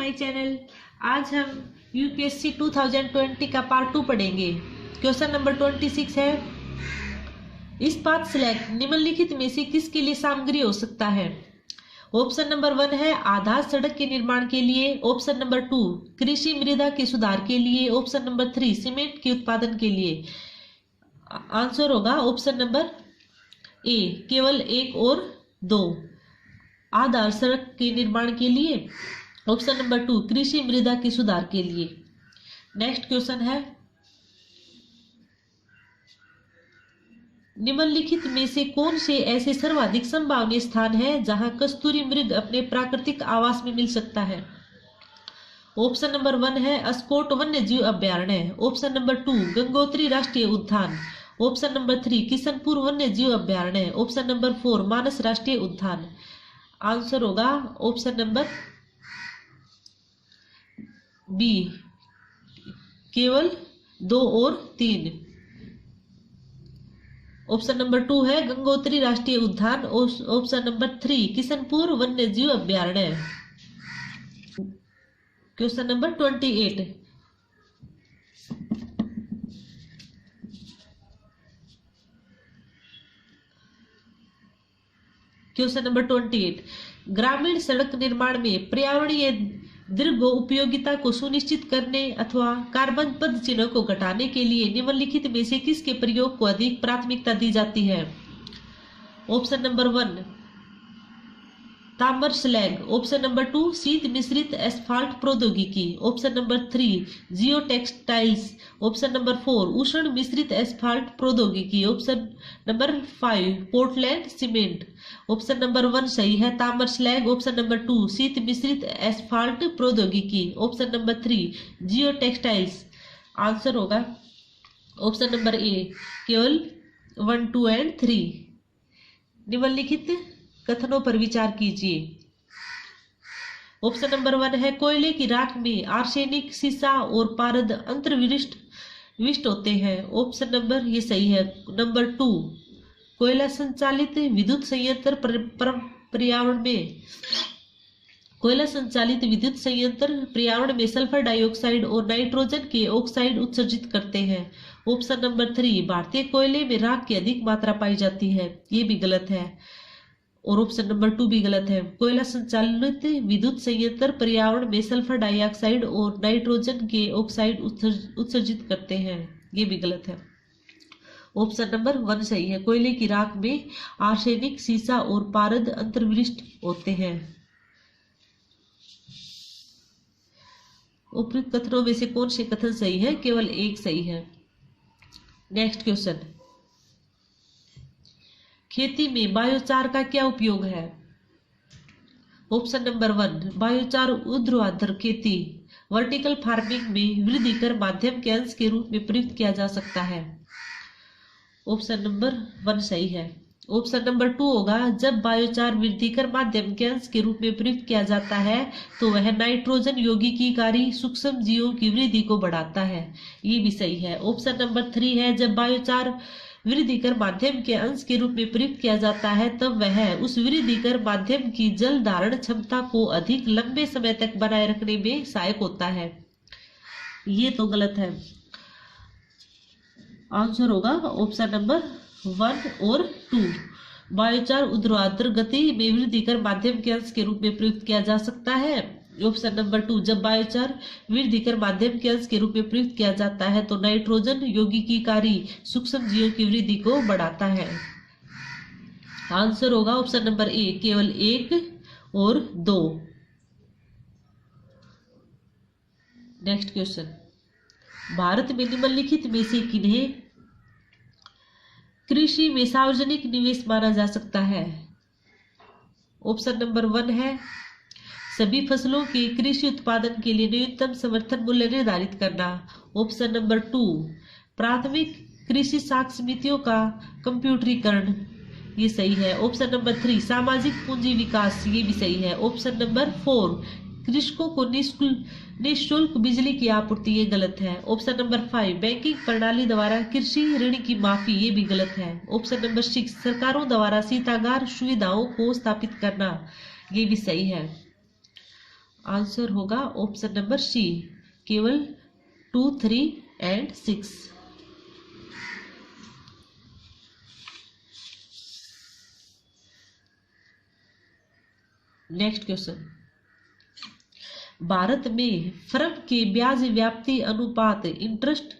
My channel. आज हम UPSC 2020 का पार्ट 2 पढ़ेंगे। क्वेश्चन नंबर 26 है, इस्पात स्लैग निम्नलिखित में से किसके लिए सामग्री हो सकता है? ऑप्शन नंबर 1 है आधार सड़क के निर्माण के लिए, ऑप्शन नंबर 2 कृषि मृदा के सुधार के लिए, ऑप्शन नंबर 3 सीमेंट के उत्पादन के लिए। आंसर होगा ऑप्शन नंबर ए, केवल 1 और 2। आधार सड़क के निर्माण के लिए, ऑप्शन नंबर 2 कृषि मृदा के सुधार के लिए। नेक्स्ट क्वेश्चन है, निम्नलिखित में से कौन से ऐसे सर्वाधिक संभावनीय स्थान है जहां कस्तूरी मृग अपने प्राकृतिक आवास में मिल सकता है? ऑप्शन नंबर 1 है अस्कोट वन्य जीव अभ्यारण्य, ऑप्शन नंबर 2 गंगोत्री राष्ट्रीय उद्यान, ऑप्शन नंबर 3 किशनपुर वन्य जीव अभ्यारण्य, ऑप्शन नंबर 4 मानस राष्ट्रीय उद्यान। आंसर होगा ऑप्शन नंबर बी, केवल 2 और 3। ऑप्शन नंबर 2 है गंगोत्री राष्ट्रीय उद्यान, ऑप्शन नंबर 3 किशनपुर वन्य जीव अभ्यारण्य। क्वेश्चन नंबर 28, क्वेश्चन नंबर 28, ग्रामीण सड़क निर्माण में पर्यावरणीय दीर्घ उपयोगिता को सुनिश्चित करने अथवा कार्बन पद चिन्ह को घटाने के लिए निम्नलिखित में से किसके प्रयोग को अधिक प्राथमिकता दी जाती है? ऑप्शन नंबर 1 ताम्र स्लैग, ऑप्शन नंबर 2 शीत मिश्रित एस्फाल्ट प्रौद्योगिकी, ऑप्शन नंबर 3 जियो टेक्सटाइल्स, ऑप्शन नंबर 4 उष्ण मिश्रित एस्फाल्ट प्रौद्योगिकी, option number 5 Portland cement. Option number 1 सही है ताम्र स्लैग, ऑप्शन नंबर 2 शीत मिश्रित एस्फाल्ट प्रौद्योगिकी, ऑप्शन नंबर 3 जियो टेक्सटाइल्स। आंसर होगा ऑप्शन नंबर ए, केवल 1, 2 एंड 3। निम्नलिखित कथनों पर विचार कीजिए। ऑप्शन नंबर 1 है कोयले की राख में आर्सेनिक, सीसा और पारद अंतर्विष्ट होते हैं। ऑप्शन नंबर ये सही है नंबर 2 कोयला संचालित विद्युत संयंत्र पर्यावरण में सल्फर डाइऑक्साइड और नाइट्रोजन के ऑक्साइड उत्सर्जित करते हैं। ऑप्शन नंबर 3 भारतीय कोयले में राख की अधिक मात्रा पाई जाती है, ये भी गलत है, और ऑप्शन नंबर 2 भी गलत है। कोयला संचालित विद्युत संयंत्र पर्यावरण में सल्फर डाइऑक्साइड और नाइट्रोजन के ऑक्साइड उत्सर्जित करते हैं, ये भी गलत है। ऑप्शन नंबर 1 सही है, कोयले की राख में आर्सेनिक, सीसा और पारद अंतर्विष्ट होते हैं। उपयुक्त कथनों में से कौन से कथन सही है? केवल 1 सही है। नेक्स्ट क्वेश्चन, खेती में बायोचार का क्या उपयोग है? ऑप्शन नंबर 1 बायोचार ऊर्ध्वाधर खेती वर्टिकल फार्मिंग में वृद्धि कर माध्यम के अंश के रूप में प्रयुक्त किया जा सकता है। ऑप्शन नंबर 1 सही है। ऑप्शन नंबर 2 होगा जब बायोचार वृद्धि कर माध्यम के अंश के रूप में प्रयुक्त किया जाता है तो वह नाइट्रोजन यौगिकीकारी सूक्ष्म जीवों की वृद्धि को बढ़ाता है, ये भी सही है। ऑप्शन नंबर 3 है जब बायोचार वृद्धि कर माध्यम के अंश के रूप में प्रयुक्त किया जाता है तब वह उस वृद्धि कर माध्यम की जल धारण क्षमता को अधिक लंबे समय तक बनाए रखने में सहायक होता है, ये तो गलत है। आंसर होगा ऑप्शन नंबर 1 और 2 बायोचार ऊर्ध्वाधर गति में वृद्धि कर माध्यम के अंश के रूप में प्रयुक्त किया जा सकता है। ऑप्शन नंबर 2 जब बायोचार वृद्धि कर माध्यम के अंश के रूप में प्रयुक्त किया जाता है तो नाइट्रोजन यौगिकीकारी सूक्ष्म जीवों की वृद्धि को बढ़ाता है। आंसर होगा ऑप्शन नंबर ए, केवल 1 और 2। नेक्स्ट क्वेश्चन, भारत में निम्नलिखित में से किन्हें कृषि में सार्वजनिक निवेश माना जा सकता है? ऑप्शन नंबर 1 है सभी फसलों के कृषि उत्पादन के लिए न्यूनतम समर्थन मूल्य निर्धारित करना, ऑप्शन नंबर 2 प्राथमिक कृषि साख समितियों का कंप्यूटरीकरण, ये सही है। ऑप्शन नंबर 3 सामाजिक पूंजी विकास, ये भी सही है। ऑप्शन नंबर 4 कृषकों को निःशुल्क बिजली की आपूर्ति, ये गलत है। ऑप्शन नंबर 5 बैंकिंग प्रणाली द्वारा कृषि ऋण की माफी, ये भी गलत है। ऑप्शन नंबर 6 सरकारों द्वारा शीतागार सुविधाओं को स्थापित करना, ये भी सही है। आंसर होगा ऑप्शन नंबर सी, केवल 2, 3 एंड 6। नेक्स्ट क्वेश्चन, भारत में फर्म के ब्याज व्याप्ति अनुपात इंटरेस्ट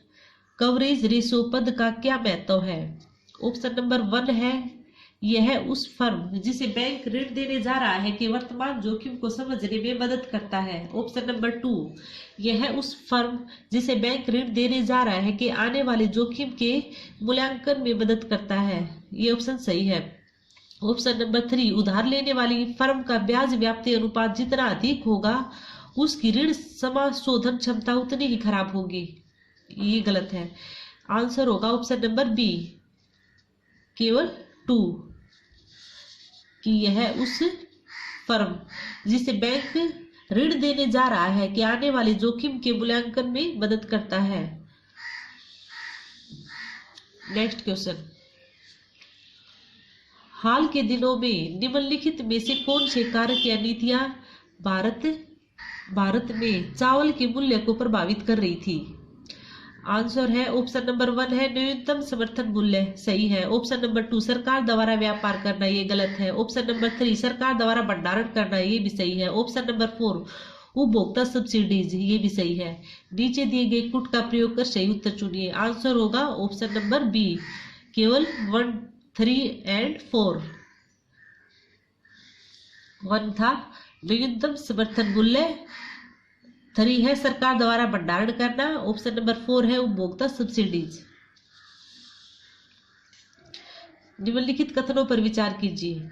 कवरेज रेशो पद का क्या महत्व है? ऑप्शन नंबर 1 है, यह उस फर्म जिसे बैंक ऋण देने जा रहा है के वर्तमान जोखिम को समझने में मदद करता है। ऑप्शन नंबर 2, यह उस फर्म जिसे बैंक ऋण देने जा रहा है के आने वाले जोखिम के मूल्यांकन में मदद करता है। ये ऑप्शन सही है। ऑप्शन नंबर 3, उधार लेने वाली फर्म का ब्याज व्याप्ति अनुपात जितना अधिक होगा उसकी ऋण समाशोधन क्षमता उतनी ही खराब होगी। ये गलत है। आंसर होगा ऑप्शन नंबर बी, केवल 2, कि यह उस फर्म जिसे बैंक ऋण देने जा रहा है कि आने वाले जोखिम के मूल्यांकन में मदद करता है। नेक्स्ट क्वेश्चन, हाल के दिनों में निम्नलिखित में से कौन से कारक या नीतियां भारत में चावल के मूल्य को प्रभावित कर रही थी? आंसर है ऑप्शन नंबर 1 है, न्यूनतम समर्थन मूल्य, सही है। ऑप्शन नंबर 2, सरकार द्वारा व्यापार करना, ये गलत है। ऑप्शन नंबर 3, सरकार द्वारा भंडारण करना, ये भी सही है। ऑप्शन नंबर 4, उपभोक्ता सब्सिडीज, ये भी सही है। नीचे दिए गए कुट का प्रयोग कर सही उत्तर चुनिए। आंसर होगा ऑप्शन नंबर बी, केवल 1, 3 एंड 4। 1 था न्यूनतम समर्थन मूल्य, 3 है सरकार द्वारा भंडारण करना, ऑप्शन नंबर 4 है उपभोक्ता सब्सिडीज। निम्नलिखित कथनों पर विचार कीजिए।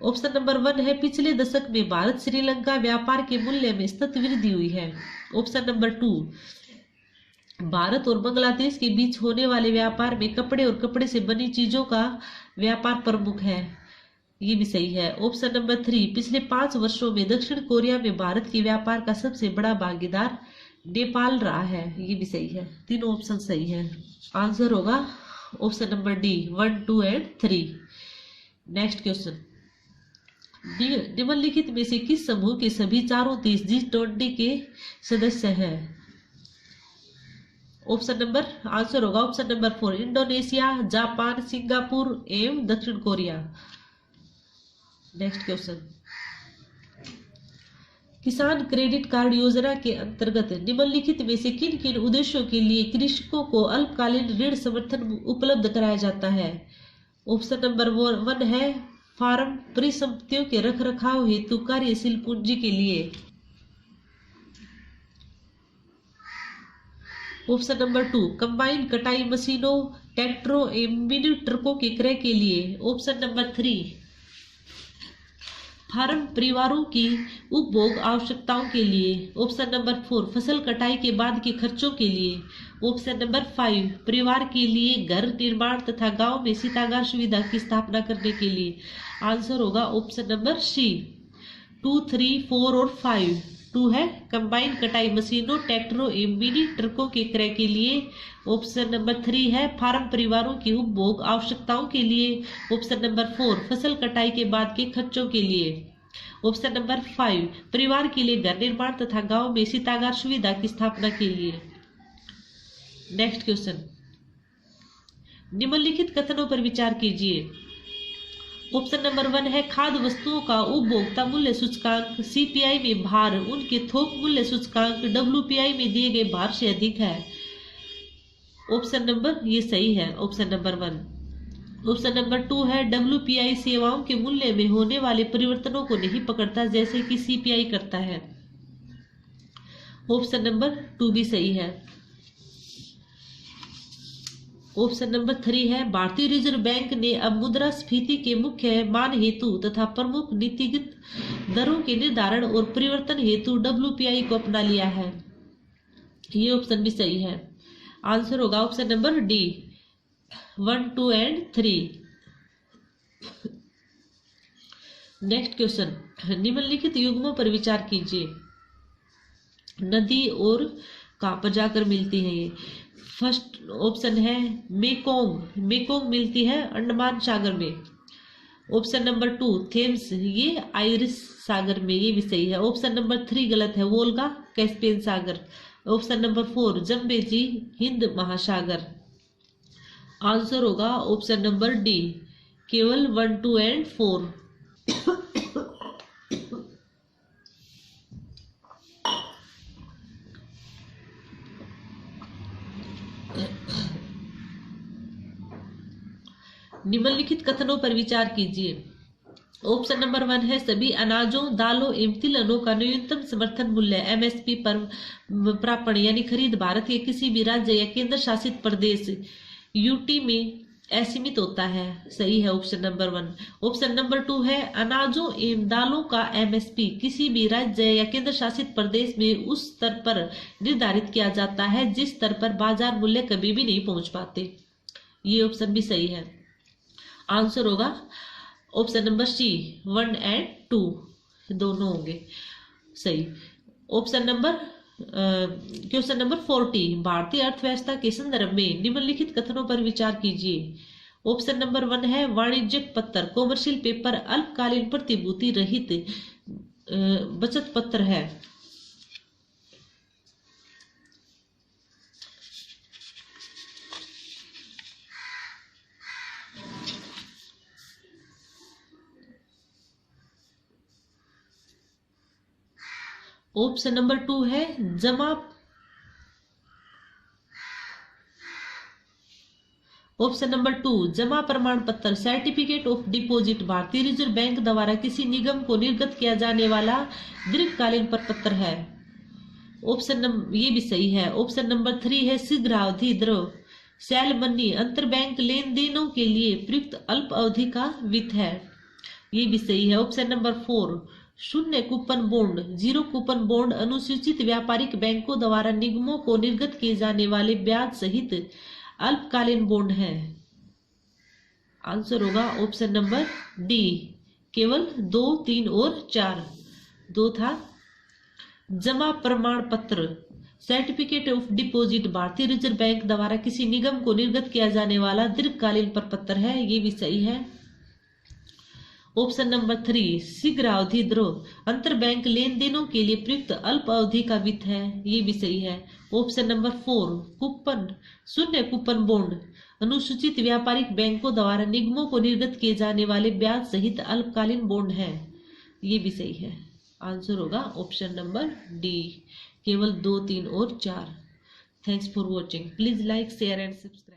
ऑप्शन नंबर 1 है, पिछले दशक में भारत श्रीलंका व्यापार के मूल्य में सतत वृद्धि हुई है। ऑप्शन नंबर 2, भारत और बांग्लादेश के बीच होने वाले व्यापार में कपड़े और कपड़े से बनी चीजों का व्यापार प्रमुख है, ये भी सही है। ऑप्शन नंबर 3, पिछले 5 वर्षों में दक्षिण कोरिया में भारत के व्यापार का सबसे बड़ा भागीदार नेपाल रहा है, ये भी सही है। तीनों ऑप्शन सही है। आंसर होगा option number D, 1, 2 and 3। Next question, निम्नलिखित में से किस समूह के सभी चारों देश G20 के सदस्य हैं? आंसर होगा option number 4, Indonesia, Japan, Singapore एवं दक्षिण कोरिया। नेक्स्ट क्वेश्चन, किसान क्रेडिट कार्ड योजना के अंतर्गत निम्नलिखित में से किन किन उद्देश्यों के लिए कृषकों को अल्पकालीन ऋण समर्थन उपलब्ध कराया जाता है? ऑप्शन नंबर 1 है, फार्म परिसंपत्तियों के रखरखाव हेतु कार्यशील पूंजी के लिए। ऑप्शन नंबर 2, कंबाइन कटाई मशीनों, ट्रैक्टरों एवं मिनी ट्रकों के क्रय के लिए। ऑप्शन नंबर 3, फार्म परिवारों की उपभोग आवश्यकताओं के लिए। ऑप्शन नंबर 4, फसल कटाई के बाद के खर्चों के लिए। ऑप्शन नंबर 5, परिवार के लिए घर निर्माण तथा गांव में शीतागार सुविधा की स्थापना करने के लिए। आंसर होगा ऑप्शन नंबर सी, 2, 3, 4 और 5। 2 है कंबाइन कटाई मशीनों, ट्रैक्टरों एवं मिनी ट्रकों के क्रय के लिए। ऑप्शन नंबर 3 है फार्म परिवारों की उपभोग आवश्यकताओं के लिए। ऑप्शन नंबर 4, फसल कटाई के बाद के खर्चों के लिए। ऑप्शन नंबर 5, परिवार के लिए घर निर्माण तथा गांव में शीतागार सुविधा की स्थापना के लिए। नेक्स्ट क्वेश्चन, निम्नलिखित कथनों पर विचार कीजिए। ऑप्शन नंबर 1 है, खाद्य वस्तुओं का उपभोक्ता मूल्य सूचकांक CPI में भार उनके थोक मूल्य सूचकांक WPI में दिए गए भार से अधिक है। ऑप्शन नंबर, ये सही है, ऑप्शन नंबर 1। ऑप्शन नंबर 2 है, WPI सेवाओं के मूल्य में होने वाले परिवर्तनों को नहीं पकड़ता जैसे कि CPI करता है। ऑप्शन नंबर 2 भी सही है। ऑप्शन नंबर 3 है, भारतीय रिजर्व बैंक ने अब मुद्रास्फीति के मुख्य मान हेतु तथा प्रमुख नीतिगत दरों के निर्धारण और परिवर्तन हेतु WPI को अपना लिया है। ये ऑप्शन भी सही है। आंसर होगा option number D, 1, 2 and 3। Next question, निम्नलिखित युग्मों पर विचार कीजिए। नदी और कहां पर जाकर मिलती है ये? फर्स्ट ऑप्शन है मेकोंग मिलती है अंडमान सागर में। ऑप्शन नंबर 2 थेम्स, ये आयरिश सागर में, ये भी सही है। ऑप्शन नंबर 3 गलत है, वोल्गा कैस्पियन सागर। ऑप्शन नंबर 4 जम्बेजी हिंद महासागर। आंसर होगा ऑप्शन नंबर डी, केवल 1, 2 एंड 4। निम्नलिखित कथनों पर विचार कीजिए। ऑप्शन नंबर 1 है सभी अनाजों, दालों एवं तिलहनों का न्यूनतम समर्थन मूल्य एमएसपी पर प्रापण यानी खरीद भारत के किसी भी राज्य या केंद्र शासित प्रदेश यूटी में असीमित होता है। सही है ऑप्शन नंबर 1। ऑप्शन नंबर 2 है अनाजों एवं दालों का एमएसपी किसी भी राज्य या केंद्र शासित प्रदेश में उस स्तर पर निर्धारित किया जाता है जिस स्तर पर बाजार मूल्य कभी भी नहीं पहुंच पाते। ये ऑप्शन भी सही है। आंसर होगा ऑप्शन नंबर सी, 1 एंड 2 दोनों होंगे सही। ऑप्शन नंबर क्वेश्चन नंबर 40 भारतीय अर्थव्यवस्था के संदर्भ में निम्नलिखित कथनों पर विचार कीजिए। ऑप्शन नंबर 1 है वाणिज्यिक पत्र कॉमर्शियल पेपर अल्पकालीन प्रतिभूति रहित बचत पत्र है। ऑप्शन नंबर 2 है जमा। ऑप्शन नंबर 2 जमा प्रमाण पत्र सर्टिफिकेट ऑफ डिपॉजिट भारतीय रिजर्व बैंक द्वारा किसी निगम को निर्गत किया जाने वाला दीर्घकालीन प्रपत्र है। ऑप्शन नंबर ये भी सही है। ऑप्शन नंबर 3 है शीघ्रावधि द्रव सेल मनी अंतर बैंक लेन देनों के लिए प्रयुक्त अल्प अवधि का वित्त है। ये भी सही है। ऑप्शन नंबर 4 शून्य coupon bond zero coupon bond अनुसूचित व्यापारिक बैंकों द्वारा निगमों को निर्गत किए जाने वाले ब्याज सहित अल्पकालीन बॉन्ड है। आंसर होगा ऑप्शन नंबर डी, केवल 2, 3 और 4। 2 था जमा प्रमाण पत्र सर्टिफिकेट ऑफ डिपॉजिट भारतीय रिजर्व बैंक द्वारा किसी निगम को निर्गत किया जाने वाला दीर्घकालीन प्रपत्र है। ये भी सही है। ऑप्शन नंबर 3 शीघ्रावधि द्रव अंतर बैंक लेन देनों के लिए प्रयुक्त अल्प अवधि का वित्त है। ये भी सही है। ऑप्शन नंबर 4 कूपन शून्य कूपन बॉन्ड अनुसूचित व्यापारिक बैंकों द्वारा निगमों को निर्गत किए जाने वाले ब्याज सहित अल्पकालीन बॉन्ड है। ये भी सही है। आंसर होगा ऑप्शन नंबर डी, केवल 2, 3 और 4। Thanks for watching. Please like share and subscribe.